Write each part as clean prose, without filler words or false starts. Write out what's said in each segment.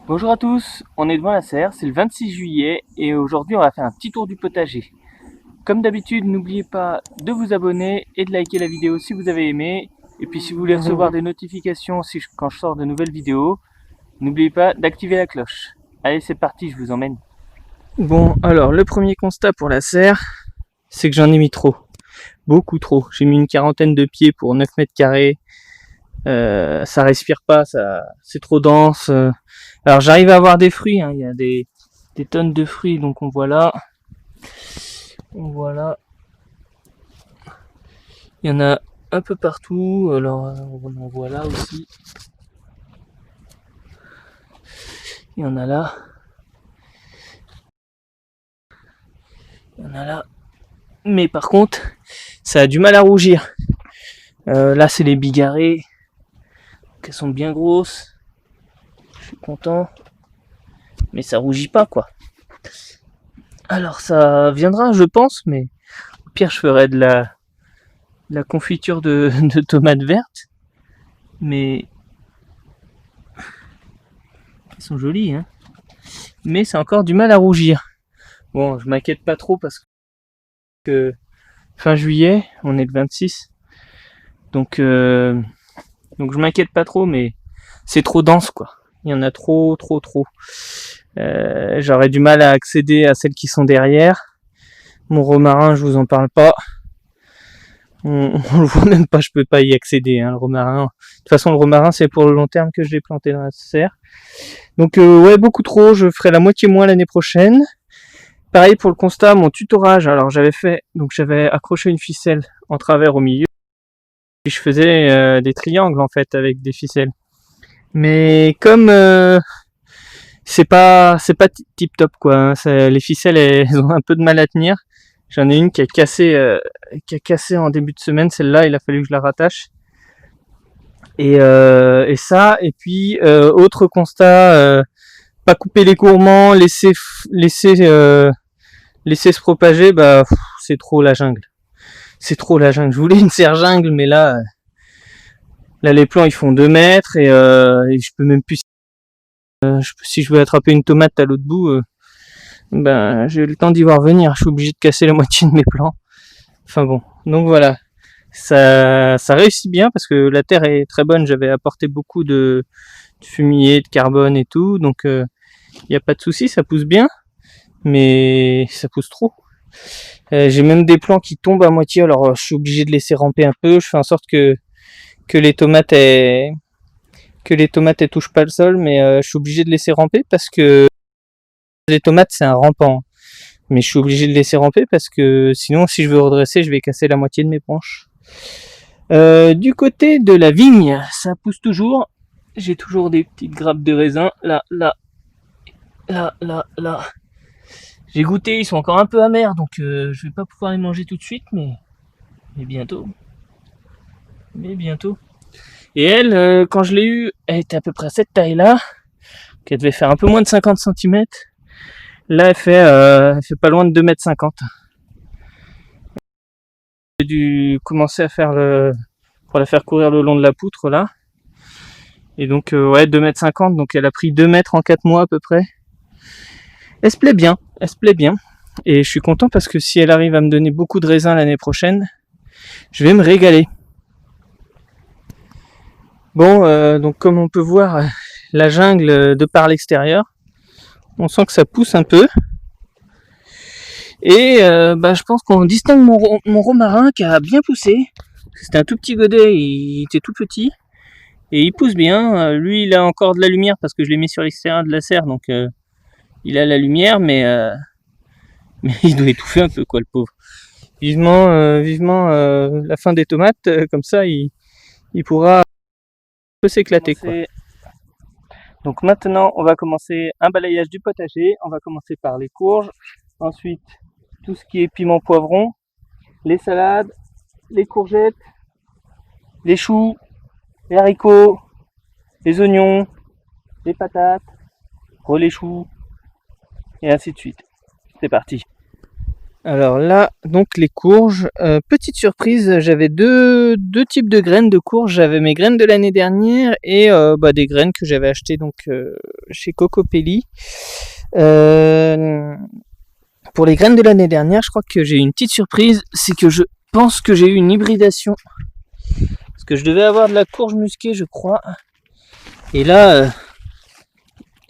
Bonjour à tous, on est devant la serre, c'est le 26 juillet et aujourd'hui on va faire un petit tour du potager. Comme d'habitude, n'oubliez pas de vous abonner et de liker la vidéo si vous avez aimé. Et puis si vous voulez recevoir des notifications quand je sors de nouvelles vidéos, n'oubliez pas d'activer la cloche. Allez, c'est parti, je vous emmène. Bon, alors le premier constat pour la serre, c'est que j'en ai mis trop. Beaucoup trop. J'ai mis une quarantaine de pieds pour 9 mètres carrés. Ça respire pas, c'est trop dense. Alors j'arrive à avoir des fruits, hein. Il y a des tonnes de fruits, donc on voit là. Voilà. Il y en a un peu partout, alors on en voit là aussi. Il y en a là. Il y en a là. Mais par contre, ça a du mal à rougir. Là c'est les bigarrées. Elles sont bien grosses. Je suis content. Mais ça rougit pas quoi. Alors ça viendra je pense, mais au pire je ferai de la confiture de tomates vertes. Mais elles sont jolies, hein. Mais c'est encore du mal à rougir. Bon, je m'inquiète pas trop parce que fin juillet, on est le 26. Donc je m'inquiète pas trop, mais c'est trop dense quoi. Il y en a trop. J'aurais du mal à accéder à celles qui sont derrière. Mon romarin, je vous en parle pas. On le voit même pas, je peux pas y accéder, hein, le romarin. De toute façon, le romarin, c'est pour le long terme que je l'ai planté dans la serre. Donc ouais, beaucoup trop, je ferai la moitié moins l'année prochaine. Pareil pour le constat, mon tutorage, alors j'avais accroché une ficelle en travers au milieu, et je faisais des triangles en fait avec des ficelles. Mais comme c'est pas tip top quoi, hein, les ficelles elles ont un peu de mal à tenir. J'en ai une qui a cassé en début de semaine, celle-là il a fallu que je la rattache. Et ça, et puis autre constat, pas couper les gourmands, laisser se propager, bah c'est trop la jungle. C'est trop la jungle. Je voulais une serre jungle, mais là les plants ils font 2 mètres et je peux même plus. Si je veux attraper une tomate à l'autre bout, ben j'ai le temps d'y voir venir. Je suis obligé de casser la moitié de mes plants. Enfin bon, donc voilà. Ça réussit bien parce que la terre est très bonne. J'avais apporté beaucoup de fumier, de carbone et tout, donc il n'y a pas de souci, ça pousse bien, mais ça pousse trop. J'ai même des plants qui tombent à moitié, alors je suis obligé de laisser ramper un peu. Je fais en sorte que les tomates elles touchent pas le sol, mais je suis obligé de laisser ramper parce que les tomates c'est un rampant. Mais je suis obligé de laisser ramper parce que sinon, si je veux redresser, je vais casser la moitié de mes branches. Du côté de la vigne, ça pousse toujours. J'ai toujours des petites grappes de raisin. Là. J'ai goûté, ils sont encore un peu amers, donc je vais pas pouvoir les manger tout de suite, mais bientôt. Et elle, quand je l'ai eue, elle était à peu près à cette taille-là, qu'elle devait faire un peu moins de 50 cm. Là, elle fait pas loin de 2,50 m. J'ai dû commencer à faire pour la faire courir le long de la poutre, là. Et donc, ouais, 2,50 m, donc elle a pris 2 mètres en 4 mois à peu près. Elle se plaît bien. Et je suis content parce que si elle arrive à me donner beaucoup de raisins l'année prochaine, je vais me régaler. Bon, donc comme on peut voir, la jungle de par l'extérieur, on sent que ça pousse un peu. Et je pense qu'on distingue mon romarin qui a bien poussé. C'était un tout petit godet, il était tout petit. Et il pousse bien. Lui, il a encore de la lumière parce que je l'ai mis sur l'extérieur de la serre, donc il a la lumière, mais il doit étouffer un peu, quoi, le pauvre. Vivement la fin des tomates, comme ça, il pourra un peu s'éclater, quoi. Donc maintenant, on va commencer un balayage du potager. On va commencer par les courges, ensuite tout ce qui est piment poivron, les salades, les courgettes, les choux, les haricots, les oignons, les patates, les choux, et ainsi de suite. C'est parti. Alors là, donc les courges, petite surprise, j'avais deux types de graines de courges. J'avais mes graines de l'année dernière et des graines que j'avais achetées donc chez Cocopelli. Pour les graines de l'année dernière, je crois que j'ai eu une petite surprise, c'est que je pense que j'ai eu une hybridation. Parce que je devais avoir de la courge musquée, je crois. Et là,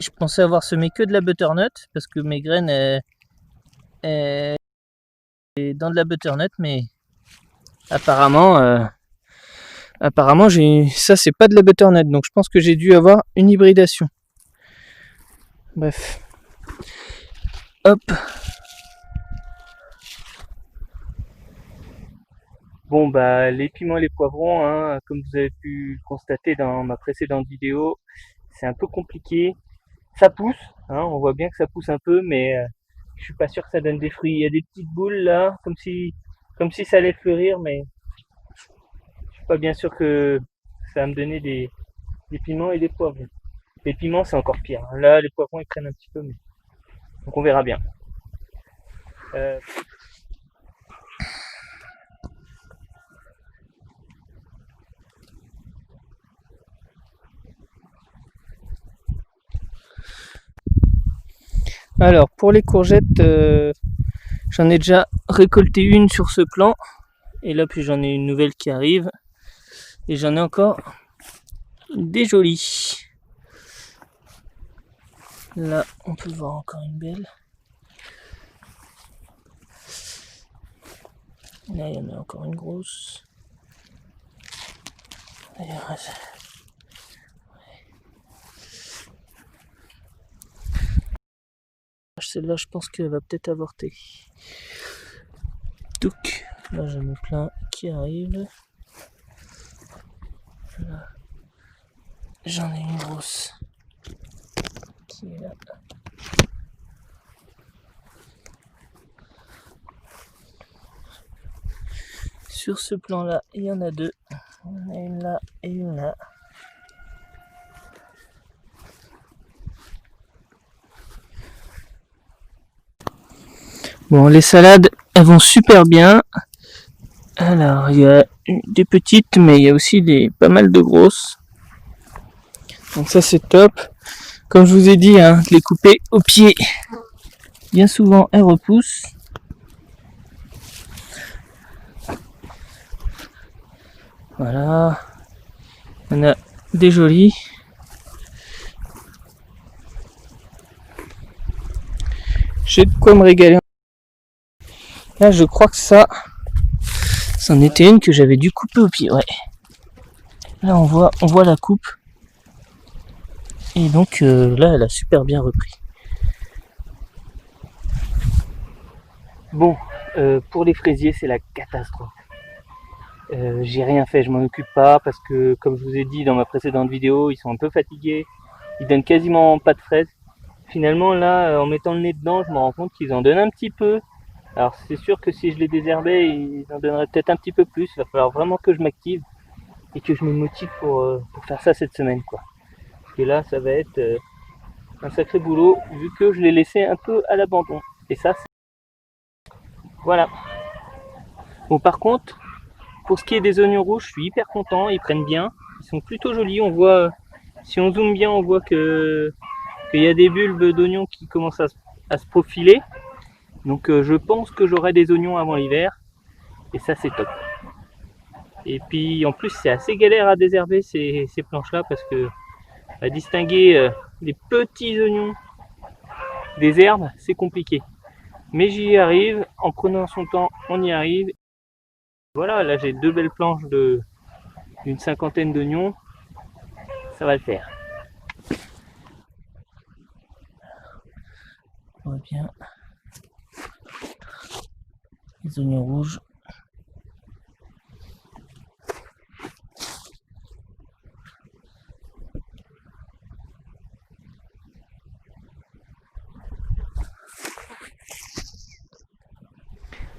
je pensais avoir semé que de la butternut, parce que mes graines dans de la butternut, mais apparemment ça c'est pas de la butternut, donc je pense que j'ai dû avoir une hybridation. Bref, hop. Bon bah les piments et les poivrons, hein, comme vous avez pu le constater dans ma précédente vidéo, c'est un peu compliqué. Ça pousse, hein, on voit bien que ça pousse un peu, mais je suis pas sûr que ça donne des fruits. Il y a des petites boules là, comme si ça allait fleurir, mais je suis pas bien sûr que ça va me donner des piments et des poivrons. Les piments c'est encore pire. Là les poivrons ils prennent un petit peu, mais donc on verra bien. Euh, Alors pour les courgettes, j'en ai déjà récolté une sur ce plan, et là puis j'en ai une nouvelle qui arrive, et j'en ai encore des jolies. Là on peut voir encore une belle. Là il y en a encore une grosse. D'ailleurs, celle-là je pense qu'elle va peut-être avorter. Donc là j'en ai plein qui arrivent. Là j'en ai une grosse qui est là. Sur ce plan là il y en a deux. Il y en a une là et une là. Bon, les salades elles vont super bien. Alors il y a des petites, mais il y a aussi pas mal de grosses. Donc ça c'est top. Comme je vous ai dit, hein, de les couper au pied. Bien souvent elles repoussent. Voilà. On a des jolies. J'ai de quoi me régaler. Là je crois que ça, c'en était une que j'avais dû couper au pied. Ouais. Là on voit la coupe. Et donc là elle a super bien repris. Bon, pour les fraisiers c'est la catastrophe. J'ai rien fait, je m'en occupe pas parce que comme je vous ai dit dans ma précédente vidéo, ils sont un peu fatigués, ils donnent quasiment pas de fraises. Finalement là, en mettant le nez dedans, je me rends compte qu'ils en donnent un petit peu. Alors c'est sûr que si je les désherbais, ils en donneraient peut-être un petit peu plus. Il va falloir vraiment que je m'active et que je me motive pour faire ça cette semaine, quoi. Et là ça va être un sacré boulot vu que je l'ai laissé un peu à l'abandon. Et ça c'est... Voilà. Bon par contre, pour ce qui est des oignons rouges, je suis hyper content, ils prennent bien, ils sont plutôt jolis, on voit, si on zoome bien, on voit qu'il y a des bulbes d'oignons qui commencent à se profiler, donc je pense que j'aurai des oignons avant l'hiver, et ça c'est top. Et puis en plus c'est assez galère à désherber ces planches là, parce que à distinguer les petits oignons des herbes, c'est compliqué. Mais j'y arrive, en prenant son temps, on y arrive. Voilà, là j'ai deux belles planches d'une cinquantaine d'oignons, ça va le faire. On voit bien les oignons rouges.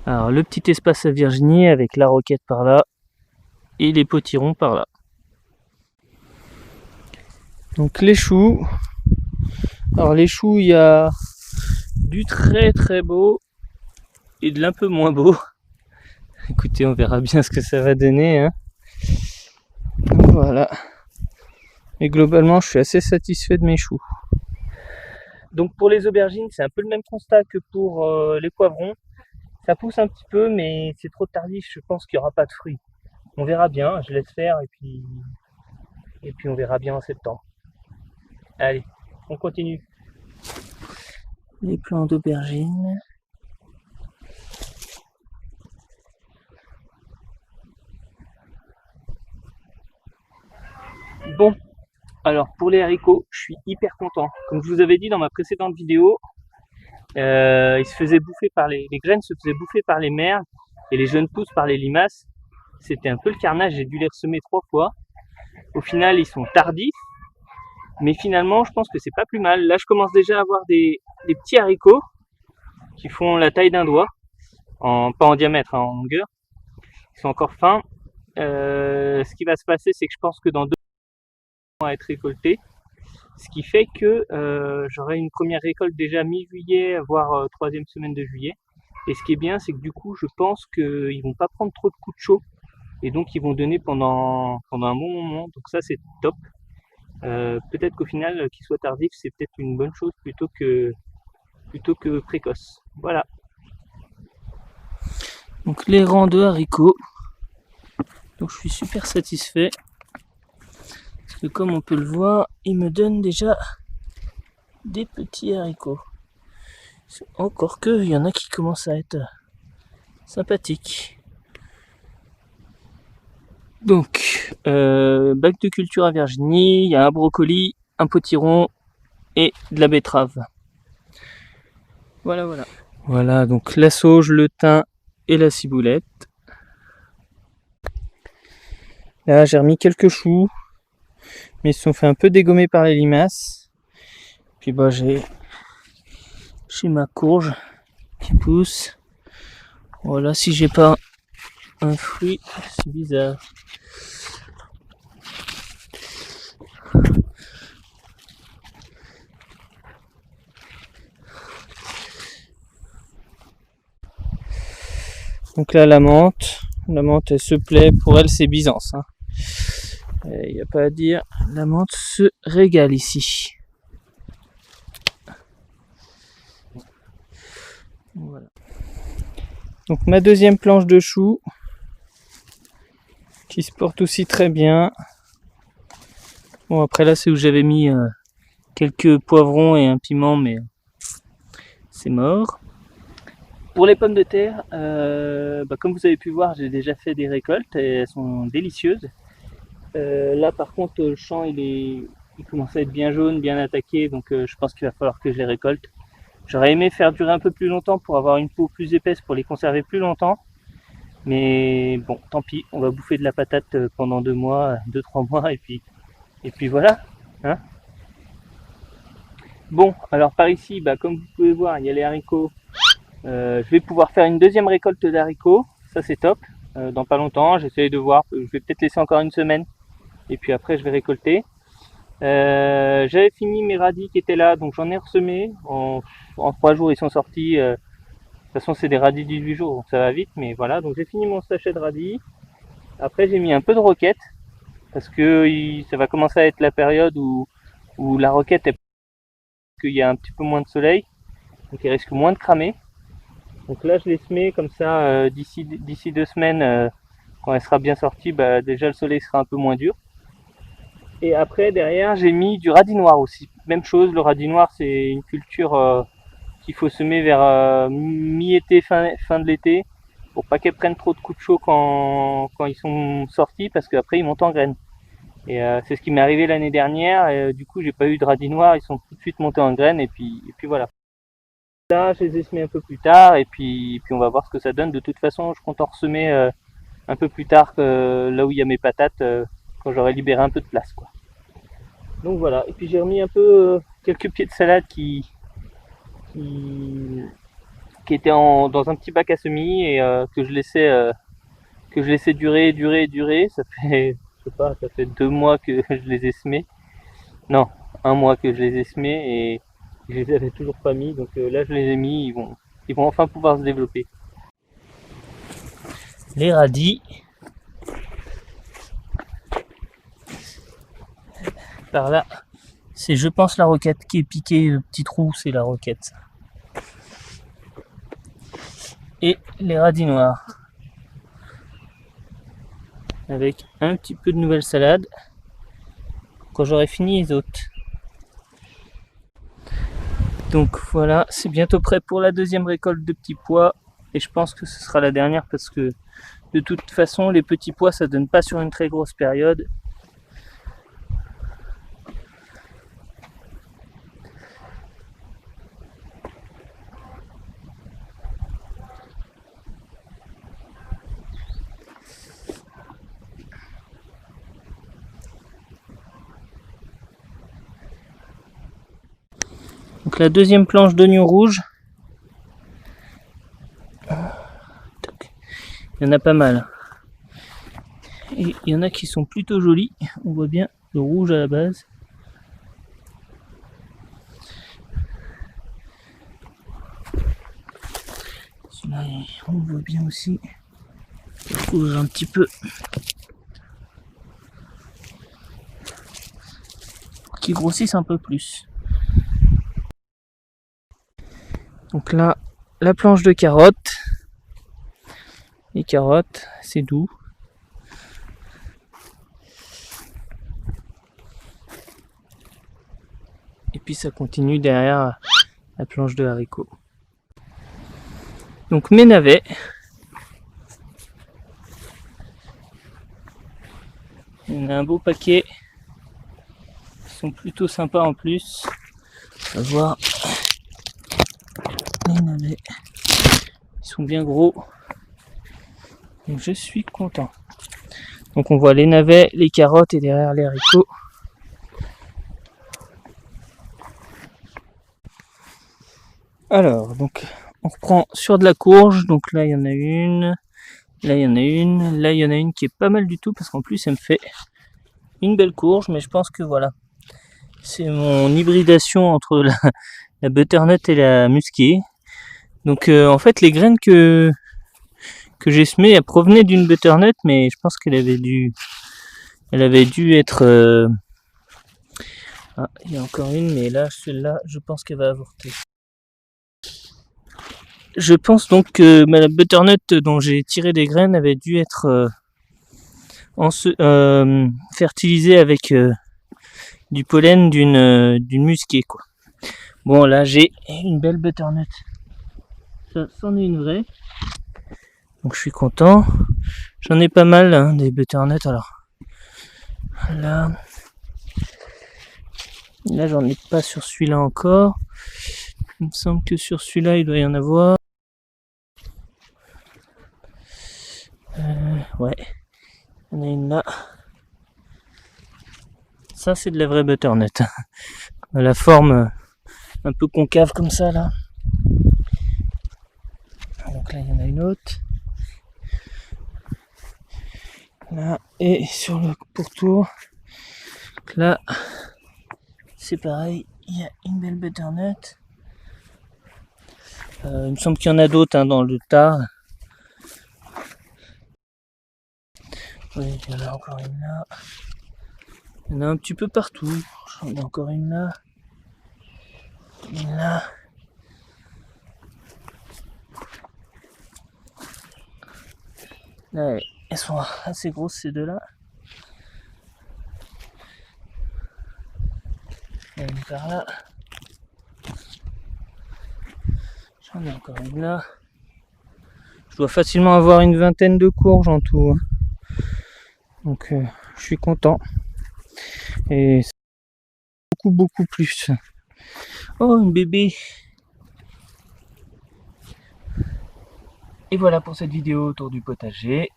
Alors le petit espace à Virginie avec la roquette par là et les potirons par là. Donc les choux. Alors les choux, il y a du très très beau et de l'un peu moins beau. Écoutez, on verra bien ce que ça va donner, hein. Voilà. Mais globalement, je suis assez satisfait de mes choux. Donc pour les aubergines, c'est un peu le même constat que pour les poivrons. Ça pousse un petit peu, mais c'est trop tardif. Je pense qu'il n'y aura pas de fruits. On verra bien, je laisse faire et puis on verra bien en septembre. Allez, on continue. Les plants d'aubergines. Bon, alors pour les haricots, je suis hyper content. Comme je vous avais dit dans ma précédente vidéo, ils se faisaient bouffer par les graines se faisaient bouffer par les merles et les jeunes pousses par les limaces. C'était un peu le carnage, j'ai dû les ressemer 3 fois. Au final, ils sont tardifs, mais finalement, je pense que c'est pas plus mal. Là, je commence déjà à avoir des petits haricots qui font la taille d'un doigt, pas en diamètre, hein, en longueur. Ils sont encore fins. Ce qui va se passer, c'est que je pense que dans 2 mois, à être récoltés. Ce qui fait que j'aurai une première récolte déjà mi-juillet, voire 3e semaine de juillet. Et ce qui est bien, c'est que du coup, je pense qu'ils vont pas prendre trop de coups de chaud. Et donc, ils vont donner pendant un bon moment. Donc ça, c'est top. Peut-être qu'au final, qu'ils soient tardifs, c'est peut-être une bonne chose plutôt que précoce. Voilà. Donc les rangs de haricots. Donc je suis super satisfait. Parce que comme on peut le voir, ils me donnent déjà des petits haricots. Encore que, il y en a qui commencent à être sympathiques. Donc, bac de culture à Virginie, il y a un brocoli, un potiron et de la betterave. Voilà, voilà. Voilà, donc la sauge, le thym et la ciboulette. Là, j'ai remis quelques choux, mais ils se sont fait un peu dégommer par les limaces. Puis bah, j'ai ma courge qui pousse. Voilà, si j'ai pas un fruit, c'est bizarre. Donc là, la menthe elle se plaît, pour elle c'est Byzance, hein. Il n'y a pas à dire, la menthe se régale ici. Voilà. Donc ma deuxième planche de choux qui se porte aussi très bien. Bon, après là, c'est où j'avais mis quelques poivrons et un piment, mais c'est mort. Pour les pommes de terre, comme vous avez pu voir, j'ai déjà fait des récoltes et elles sont délicieuses. Là par contre, le champ il commence à être bien jaune, bien attaqué, donc je pense qu'il va falloir que je les récolte. J'aurais aimé faire durer un peu plus longtemps pour avoir une peau plus épaisse pour les conserver plus longtemps. Mais bon, tant pis, on va bouffer de la patate pendant 2 mois, 2-3 mois et puis voilà, hein. Bon, alors par ici, comme vous pouvez voir, il y a les haricots. Je vais pouvoir faire une deuxième récolte d'haricots, ça c'est top. Dans pas longtemps, j'essaie de voir, je vais peut-être laisser encore une semaine et puis après je vais récolter. J'avais fini mes radis qui étaient là, donc j'en ai ressemé. En 3 jours ils sont sortis. De toute façon c'est des radis 18 jours, donc ça va vite, mais voilà. Donc j'ai fini mon sachet de radis. Après j'ai mis un peu de roquette, parce que ça va commencer à être la période où la roquette qu'il y a un petit peu moins de soleil, donc il risque moins de cramer. Donc là je les semé comme ça d'ici 2 semaines, quand elle sera bien sortie, déjà le soleil sera un peu moins dur. Et après derrière j'ai mis du radis noir aussi. Même chose, le radis noir c'est une culture qu'il faut semer vers mi-été, fin de l'été, pour pas qu'elles prennent trop de coups de chaud quand ils sont sortis, parce qu'après ils montent en graines. Et c'est ce qui m'est arrivé l'année dernière, et du coup j'ai pas eu de radis noirs, ils sont tout de suite montés en graines, et puis voilà. Là je les ai semés un peu plus tard, et puis on va voir ce que ça donne. De toute façon je compte en ressemer un peu plus tard, que là où il y a mes patates, quand j'aurai libéré un peu de place, quoi. Donc voilà, et puis j'ai remis un peu quelques pieds de salade qui étaient dans un petit bac à semis, et que je laissais durer. Ça fait, je sais pas, ça fait 2 mois que je les ai semés. Non, 1 mois que je les ai semés, et je les avais toujours pas mis. Donc là je les ai mis, ils vont enfin pouvoir se développer. les radis. Par là, c'est je pense la roquette qui est piquée, le petit trou c'est la roquette. Et les radis noirs. Avec un petit peu de nouvelle salade quand j'aurai fini les autres. Donc voilà, c'est bientôt prêt pour la deuxième récolte de petits pois. Et je pense que ce sera la dernière parce que de toute façon les petits pois ça donne pas sur une très grosse période. Donc la deuxième planche d'oignon rouge. Il y en a pas mal. Et il y en a qui sont plutôt jolis. On voit bien le rouge à la base. Celui-là, on le voit bien aussi. Il rouge un petit peu. Pour qu'ils grossissent un peu plus. Donc là, la planche de carottes. Les carottes, c'est doux. Et puis ça continue derrière la planche de haricots. Donc mes navets. Il y en a un beau paquet. Ils sont plutôt sympas en plus. On va voir les navets. Ils sont bien gros. Donc je suis content. Donc on voit les navets, les carottes et derrière les haricots. Alors, donc on reprend sur de la courge. Donc là il y en a une. Là il y en a une. Là il y en a une qui est pas mal du tout parce qu'en plus elle me fait une belle courge. Mais je pense que voilà. C'est mon hybridation entre la butternut et la musquée. Donc en fait les graines que j'ai semées, elles provenaient d'une butternut, mais je pense qu'elle avait dû être... Ah, il y a encore une, mais là, celle-là, je pense qu'elle va avorter. Je pense donc que la butternut dont j'ai tiré des graines avait dû être fertilisée avec du pollen d'une musquée, quoi. Bon, là, j'ai une belle butternut. Ça, c'en est une vraie. Donc, je suis content. J'en ai pas mal, hein, des butternuts, alors. Là, j'en ai pas sur celui-là encore. Il me semble que sur celui-là, il doit y en avoir. Ouais, il y en a une là. Ça, c'est de la vraie butternut. La forme un peu concave comme ça, là. Donc là, il y en a une autre. Là, et sur le pourtour. Là, c'est pareil. Il y a une belle butternut. Il me semble qu'il y en a d'autres, hein, dans le tas. Oui, il y en a encore une là. Il y en a un petit peu partout. J'en ai encore une là. Une là. Là, elles sont assez grosses ces deux-là. Il y en a une par là. J'en ai encore une là. Je dois facilement avoir une vingtaine de courges en tout. Donc je suis content. Et c'est beaucoup plus. Oh, une bébé. Et voilà pour cette vidéo autour du potager.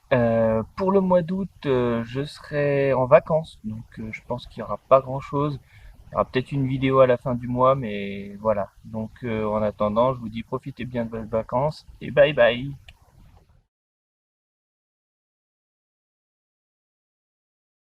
Pour le mois d'août, je serai en vacances. Donc je pense qu'il n'y aura pas grand chose. Il y aura peut-être une vidéo à la fin du mois, mais voilà. Donc en attendant, je vous dis profitez bien de vos vacances et bye bye.